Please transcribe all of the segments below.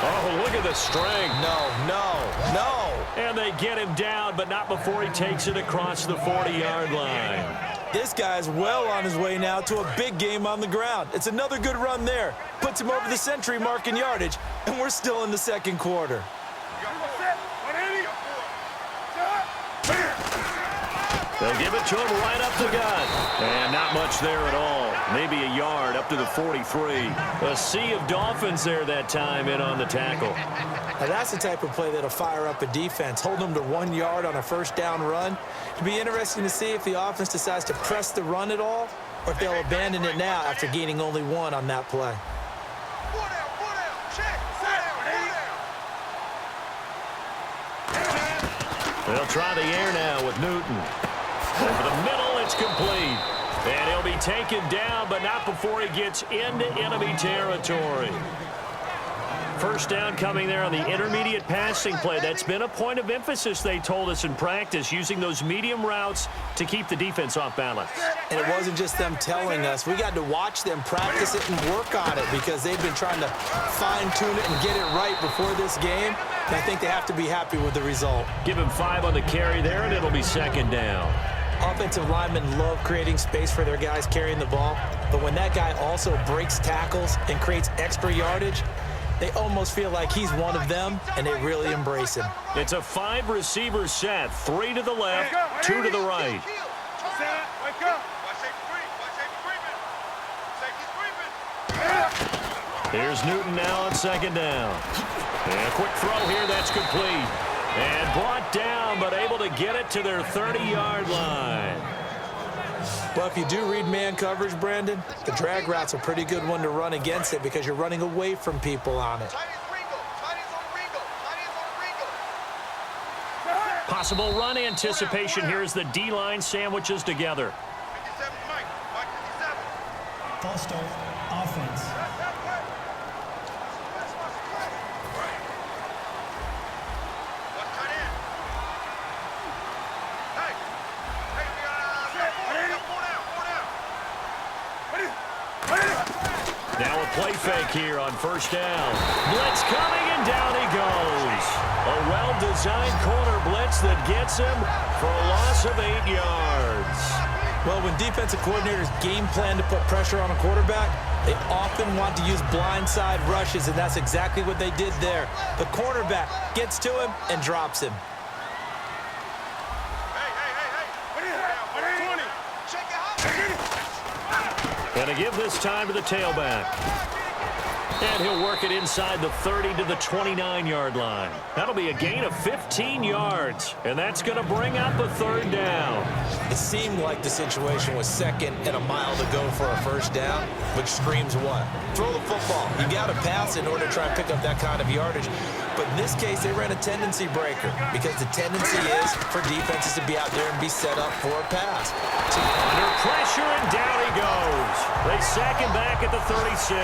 Oh, look at the strength. No. And they get him down, but not before he takes it across the 40-yard line. This guy's well on his way now to a big game on the ground. It's another good run there. Puts him over the century mark in yardage, and we're still in the second quarter. They'll give it to him right up the gut. And not much there at all. Maybe a yard up to the 43. A sea of Dolphins there that time in on the tackle. Now that's the type of play that'll fire up a defense. Hold them to 1 yard on a first down run. It'll be interesting to see if the offense decides to press the run at all or if they'll abandon it now after gaining only 1 on that play. They'll try the air now with Newton. Over the middle, it's complete. And he'll be taken down, but not before he gets into enemy territory. First down coming there on the intermediate passing play. That's been a point of emphasis, they told us in practice, using those medium routes to keep the defense off balance. And it wasn't just them telling us. We got to watch them practice it and work on it because they've been trying to fine-tune it and get it right before this game. And I think they have to be happy with the result. Give him 5 on the carry there, and it'll be second down. Offensive linemen love creating space for their guys carrying the ball, but when that guy also breaks tackles and creates extra yardage, they almost feel like he's one of them, and they really embrace him. It's a 5-receiver set, 3 to the left, 2 to the right. Here's Newton now on second down. And a quick throw here, that's complete. And brought down, but able to get it to their 30-yard line. Well, if you do read man coverage, Brandon, the drag route's a pretty good one to run against it because you're running away from people on it. Possible run anticipation here as the D-line sandwiches together. False start, offense. Now a play fake here on first down. Blitz coming, and down he goes. A well-designed corner blitz that gets him for a loss of 8 yards. Well, when defensive coordinators game plan to put pressure on a quarterback, they often want to use blindside rushes, and that's exactly what they did there. The cornerback gets to him and drops him. Gonna give this time to the tailback. And he'll work it inside the 30 to the 29-yard line. That'll be a gain of 15 yards, and that's going to bring up a third down. It seemed like the situation was second and a mile to go for a first down, which screams what? Throw the football. You got to pass in order to try and pick up that kind of yardage. But in this case, they ran a tendency breaker because the tendency is for defenses to be out there and be set up for a pass. Under pressure, and down he goes. They sack him back at the 36.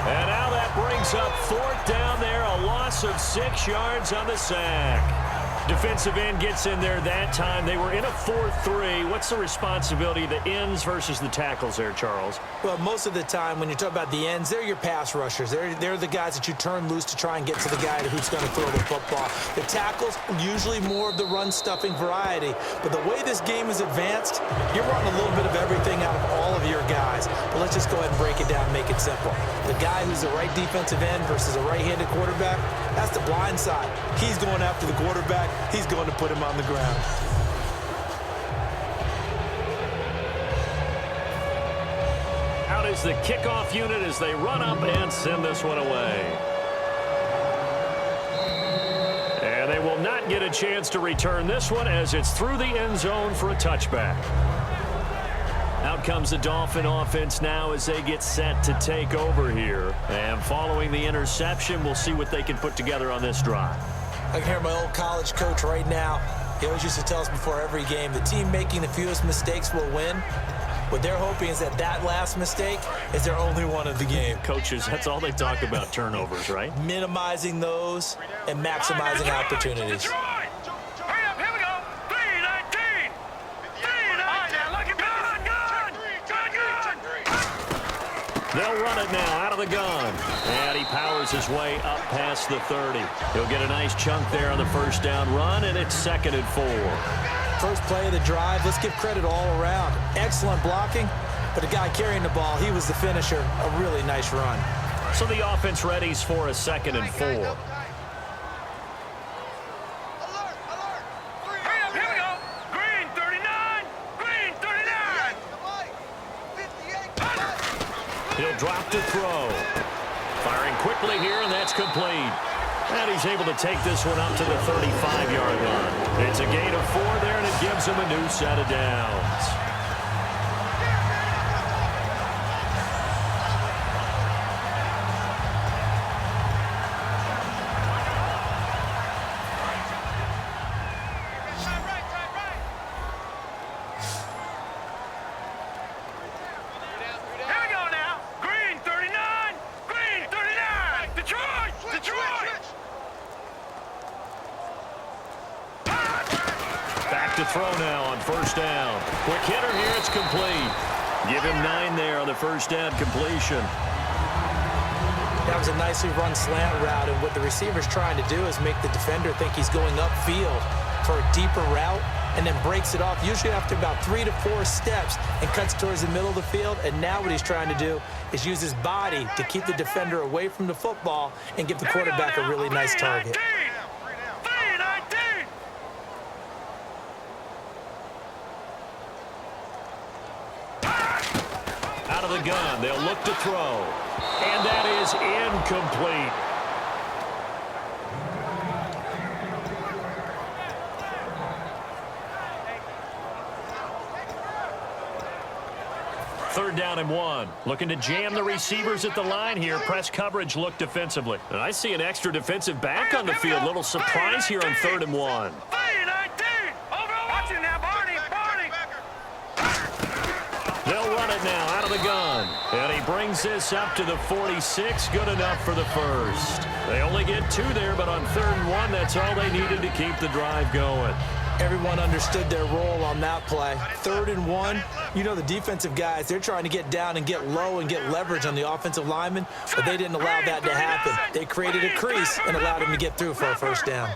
And now that brings up fourth down there, a loss of 6 yards on the sack. Defensive end gets in there that time. They were in a 4-3. What's the responsibility of the ends versus the tackles there, Charles? Well, most of the time when you talk about the ends, they're your pass rushers. They're the guys that you turn loose to try and get to the guy who's going to throw the football. The tackles, usually more of the run-stuffing variety. But the way this game is advanced, you're running a little bit of everything out of all of your guys. But let's just go ahead and break it down and make it simple. The guy who's the right defensive end versus a right-handed quarterback, that's the blind side. He's going after the quarterback. He's going to put him on the ground. Out is the kickoff unit as they run up and send this one away. And they will not get a chance to return this one as it's through the end zone for a touchback. Out comes the Dolphin offense now as they get set to take over here. And following the interception, we'll see what they can put together on this drive. I can hear my old college coach right now. He always used to tell us before every game, the team making the fewest mistakes will win. What they're hoping is that that last mistake is their only one of the game. Coaches, that's all they talk about, turnovers, right? Minimizing those and maximizing opportunities. They'll run it now out of the gun. And he powers his way up past the 30. He'll get a nice chunk there on the first down run, and it's 2nd and 4. First play of the drive, let's give credit all around. Excellent blocking, but the guy carrying the ball, he was the finisher. A really nice run. So the offense readies for a 2nd and 4. He'll drop to throw. Firing quickly here, and that's complete. And he's able to take this one up to the 35-yard line. It's a gain of 4 there, and it gives him a new set of downs. To throw now on first down. Quick hitter here, it's complete. Give him 9 there on the first down completion. That was a nicely run slant route, and what the receiver's trying to do is make the defender think he's going upfield for a deeper route, and then breaks it off, usually after about 3 to 4 steps, and cuts towards the middle of the field. And now what he's trying to do is use his body to keep the defender away from the football and give the quarterback a really nice target. Out of the gun, they'll look to throw. And that is incomplete. Third down and 1. Looking to jam the receivers at the line here. Press coverage look defensively. And I see an extra defensive back on the field. Little surprise here on 3rd and 1. They'll run it now out of the gun. And he brings this up to the 46. Good enough for the first. They only get 2 there, but on 3rd and 1, that's all they needed to keep the drive going. Everyone understood their role on that play. 3rd and 1, you know the defensive guys, they're trying to get down and get low and get leverage on the offensive lineman, but they didn't allow that to happen. They created a crease and allowed him to get through for a first down.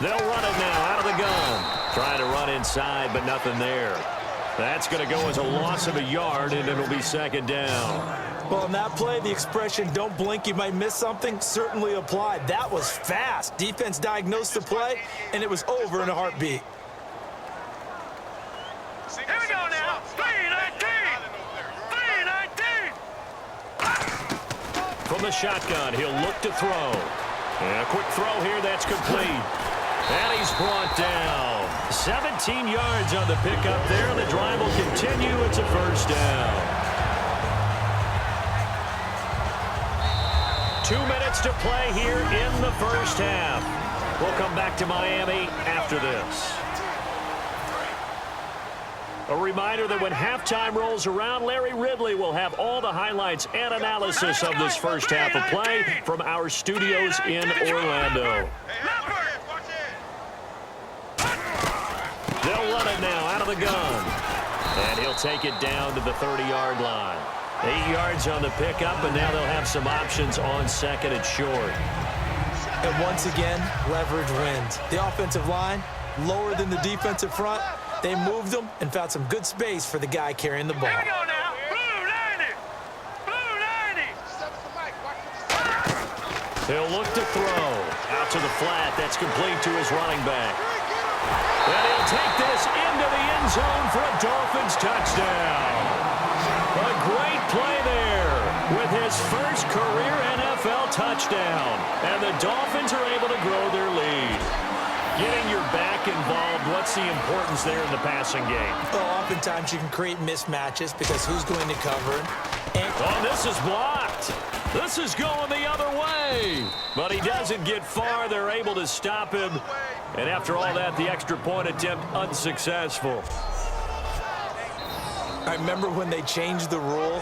They'll run it now out of the gun. Trying to run inside, but nothing there. That's going to go as a loss of a yard, and it'll be 2nd down. Well, on that play, the expression, don't blink, you might miss something, certainly applied. That was fast. Defense diagnosed the play, and it was over in a heartbeat. Here we go now. 3-19. From the shotgun, he'll look to throw. And a quick throw here, that's complete. And he's brought down. 17 yards on the pickup there, and the drive will continue. It's a first down. 2 minutes to play here in the first half. We'll come back to Miami after this. A reminder that when halftime rolls around, Larry Ridley will have all the highlights and analysis of this first half of play from our studios in Orlando. They'll run it now out of the gun. And he'll take it down to the 30-yard line. 8 yards on the pickup, and now they'll have some options on 2nd and short. And once again, leverage wins. The offensive line, lower than the defensive front. They moved them and found some good space for the guy carrying the ball. Here we go now. Blue 90. Blue 90. They'll look to throw. Out to the flat. That's complete to his running back. And he'll take this into the end zone for a Dolphins touchdown. A great play there with his first career NFL touchdown. And the Dolphins are able to grow their lead. Getting your back involved, what's the importance there in the passing game? Well, oftentimes you can create mismatches because who's going to cover him? Oh, this is blocked. This is going the other way. But he doesn't get far. They're able to stop him. And after all that, the extra point attempt unsuccessful. I remember when they changed the rule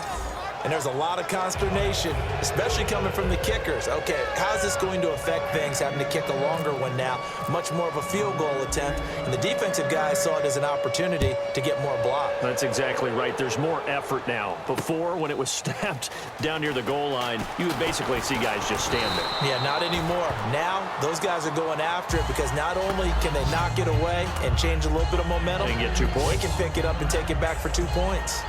and there's a lot of consternation, especially coming from the kickers. Okay, how's this going to affect things, having to kick a longer one now, much more of a field goal attempt, and the defensive guys saw it as an opportunity to get more block. That's exactly right. There's more effort now. Before, when it was snapped down near the goal line, you would basically see guys just stand there. Yeah, not anymore. Now, those guys are going after it because not only can they knock it away and change a little bit of momentum, and get 2 points. they can pick it up and take it back for 2 points.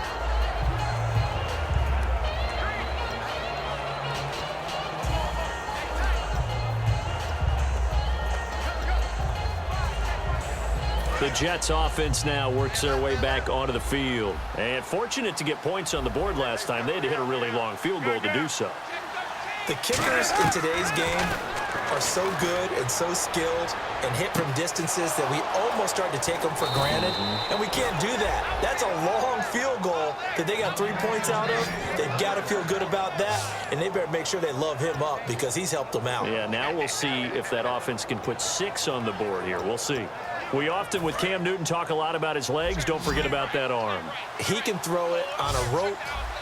The Jets offense now works their way back onto the field. And fortunate to get points on the board last time. They had to hit a really long field goal to do so. The kickers in today's game are so good and so skilled and hit from distances that we almost start to take them for granted, and we can't do that. That's a long field goal that they got 3 points out of. They've got to feel good about that, and they better make sure they love him up because he's helped them out. Yeah, now we'll see if that offense can put 6 on the board here. We'll see. We often, with Cam Newton, talk a lot about his legs. Don't forget about that arm. He can throw it on a rope.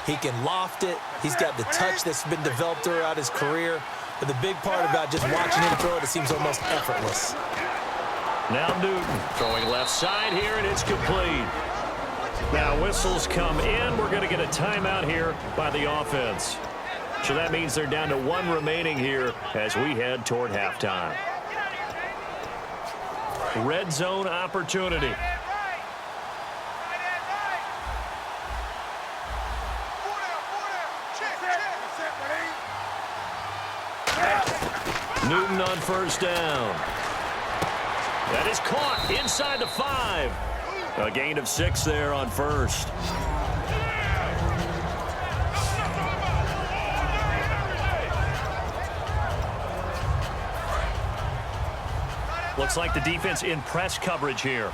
He can loft it. He's got the touch that's been developed throughout his career. But the big part about just watching him throw it, it seems almost effortless. Now Newton throwing left side here, and it's complete. Now whistles come in. We're going to get a timeout here by the offense. So that means they're down to 1 remaining here as we head toward halftime. Red zone opportunity. Newton on first down. That is caught inside the 5. A gain of 6 there on first. Looks like the defense in press coverage here.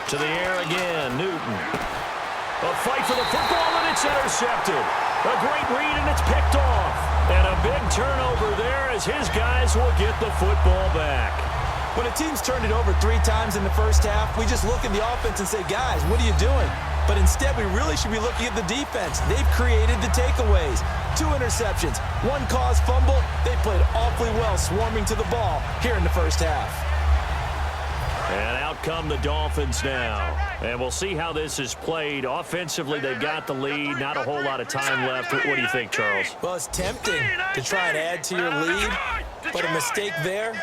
To the air again, Newton. A fight for the football, and it's intercepted. A great read, and it's picked off. And a big turnover there as his guys will get the football back. When a team's turned it over 3 times in the first half, we just look at the offense and say, guys, what are you doing? But instead, we really should be looking at the defense. They've created the takeaways. 2 interceptions, 1 caused fumble. They played awfully well swarming to the ball here in the first half. And out come the Dolphins now. And we'll see how this is played. Offensively, they've got the lead. Not a whole lot of time left. What do you think, Charles? Well, it's tempting to try and add to your lead, but a mistake there,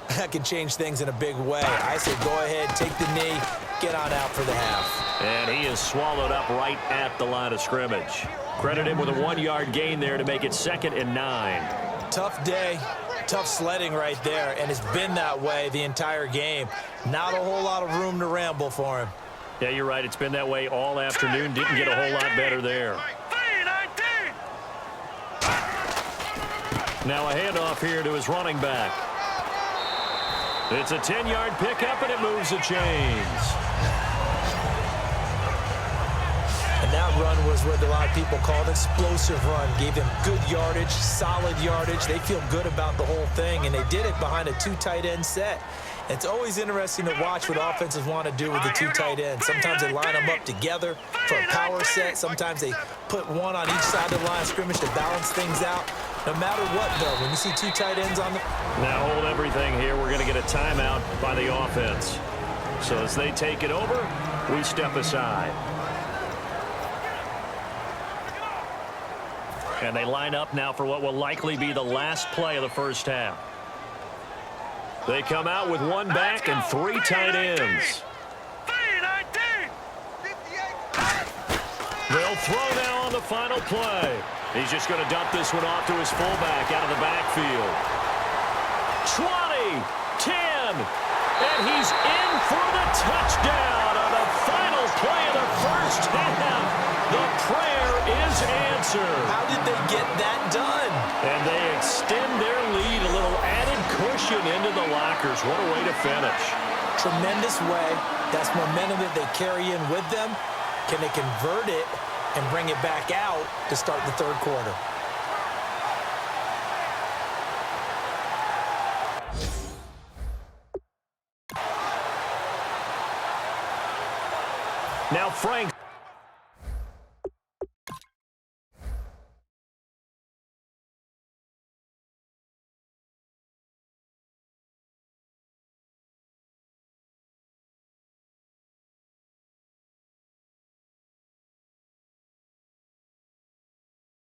that can change things in a big way. I say go ahead, take the knee, get on out for the half. And he is swallowed up right at the line of scrimmage. Credit him with a 1-yard gain there to make it 2nd and 9. Tough day, tough sledding right there, and it's been that way the entire game. Not a whole lot of room to ramble for him. Yeah, you're right. It's been that way all afternoon. Didn't get a whole lot better there. Now a handoff here to his running back. It's a 10-yard pickup, and it moves the chains. And that run was what a lot of people call an explosive run. Gave them good yardage, solid yardage. They feel good about the whole thing, and they did it behind a 2 tight end set. It's always interesting to watch what offenses want to do with the 2 tight ends. Sometimes they line them up together for a power set. Sometimes they put one on each side of the line of scrimmage to balance things out. No matter what, though, when you see 2 tight ends on the... Now hold everything here. We're going to get a timeout by the offense. So as they take it over, we step aside. And they line up now for what will likely be the last play of the first half. They come out with 1 back and 3 tight ends. They'll throw now on the final play. He's just going to dump this one off to his fullback out of the backfield. 20, 10, and he's in for the touchdown on the final play of the first half. The prayer is answered. How did they get that done? And they extend their lead, a little added cushion into the lockers. What a way to finish. Tremendous way. That's momentum that they carry in with them. Can they convert it and bring it back out to start the 3rd quarter? Frank.